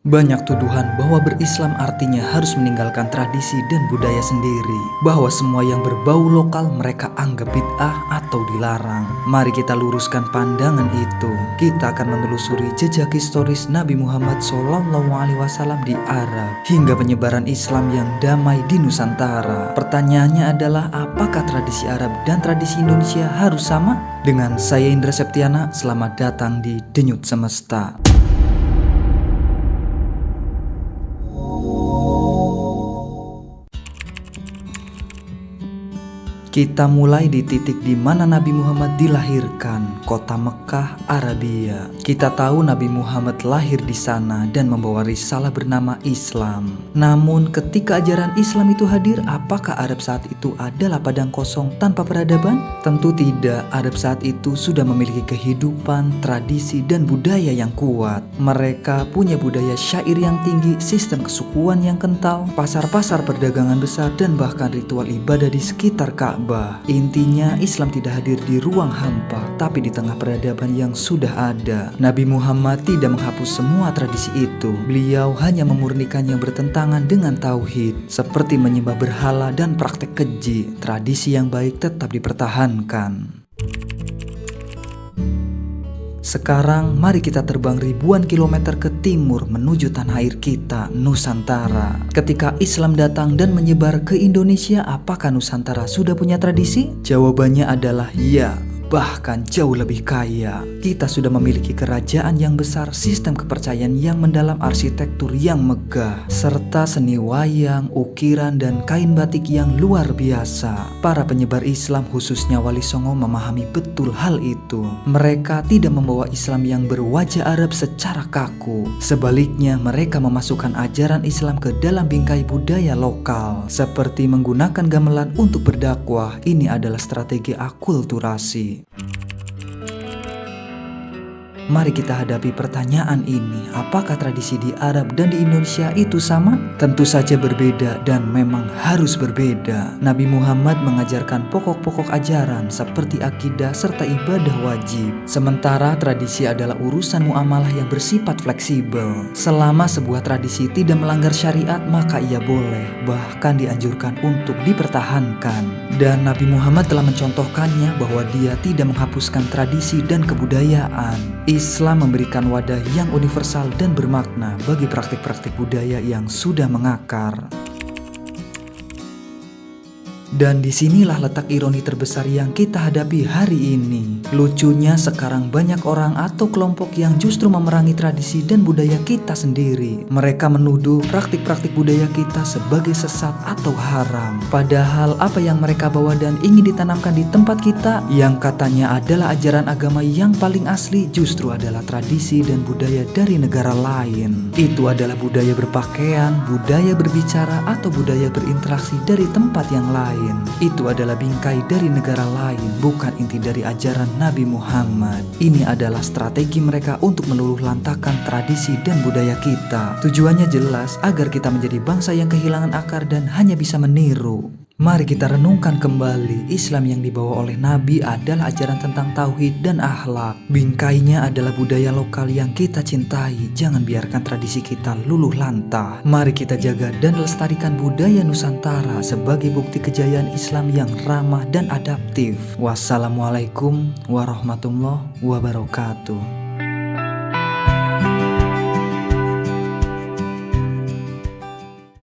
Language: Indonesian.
Banyak tuduhan bahwa berislam artinya harus meninggalkan tradisi dan budaya sendiri, bahwa semua yang berbau lokal mereka anggap bid'ah atau dilarang. Mari kita luruskan pandangan itu. Kita akan menelusuri jejak historis Nabi Muhammad SAW di Arab hingga penyebaran Islam yang damai di Nusantara. Pertanyaannya adalah, apakah tradisi Arab dan tradisi Indonesia harus sama? Dengan saya Indra Septiana, selamat datang di Denyut Semesta. Kita mulai di titik di mana Nabi Muhammad dilahirkan, kota Mekah, Arabia. Kita tahu Nabi Muhammad lahir di sana dan membawa risalah bernama Islam. Namun ketika ajaran Islam itu hadir, apakah Arab saat itu adalah padang kosong tanpa peradaban? Tentu tidak. Arab saat itu sudah memiliki kehidupan, tradisi, dan budaya yang kuat. Mereka punya budaya syair yang tinggi, sistem kesukuan yang kental, pasar-pasar perdagangan besar, dan bahkan ritual ibadah di sekitar Ka'bah. Intinya Islam tidak hadir di ruang hampa, tapi di tengah peradaban yang sudah ada. Nabi Muhammad tidak menghapus semua tradisi itu. Beliau hanya memurnikan yang bertentangan dengan tauhid, seperti menyembah berhala dan praktek keji. Tradisi yang baik tetap dipertahankan. Sekarang mari kita terbang ribuan kilometer ke timur menuju tanah air kita, Nusantara. Ketika Islam datang dan menyebar ke Indonesia, apakah Nusantara sudah punya tradisi? Jawabannya adalah ya. Bahkan jauh lebih kaya. Kita sudah memiliki kerajaan yang besar, sistem kepercayaan yang mendalam, arsitektur yang megah, serta seni wayang, ukiran, dan kain batik yang luar biasa. Para penyebar Islam khususnya Wali Songo memahami betul hal itu. Mereka tidak membawa Islam yang berwajah Arab secara kaku. Sebaliknya, mereka memasukkan ajaran Islam ke dalam bingkai budaya lokal, seperti menggunakan gamelan untuk berdakwah. Ini adalah strategi akulturasi. Mari kita hadapi pertanyaan ini. Apakah tradisi di Arab dan di Indonesia itu sama? Tentu saja berbeda dan memang harus berbeda. Nabi Muhammad mengajarkan pokok-pokok ajaran seperti akidah serta ibadah wajib. Sementara tradisi adalah urusan muamalah yang bersifat fleksibel. Selama sebuah tradisi tidak melanggar syariat, maka ia boleh, bahkan dianjurkan untuk dipertahankan. Dan Nabi Muhammad telah mencontohkannya bahwa dia tidak menghapuskan tradisi dan kebudayaan. Islam memberikan wadah yang universal dan bermakna bagi praktik-praktik budaya yang sudah mengakar. Dan disinilah letak ironi terbesar yang kita hadapi hari ini. Lucunya sekarang banyak orang atau kelompok yang justru memerangi tradisi dan budaya kita sendiri. Mereka menuduh praktik-praktik budaya kita sebagai sesat atau haram. Padahal apa yang mereka bawa dan ingin ditanamkan di tempat kita, yang katanya adalah ajaran agama yang paling asli, justru adalah tradisi dan budaya dari negara lain. Itu adalah budaya berpakaian, budaya berbicara, atau budaya berinteraksi dari tempat yang lain. Itu adalah bingkai dari negara lain, bukan inti dari ajaran Nabi Muhammad. Ini adalah strategi mereka untuk meluluhlantahkan tradisi dan budaya kita. Tujuannya jelas, agar kita menjadi bangsa yang kehilangan akar dan hanya bisa meniru. Mari kita renungkan kembali. Islam yang dibawa oleh Nabi adalah ajaran tentang tauhid dan akhlak. Bingkainya adalah budaya lokal yang kita cintai. Jangan biarkan tradisi kita luluh lantah. Mari kita jaga dan lestarikan budaya Nusantara sebagai bukti kejayaan Islam yang ramah dan adaptif. Wassalamualaikum warahmatullahi wabarakatuh.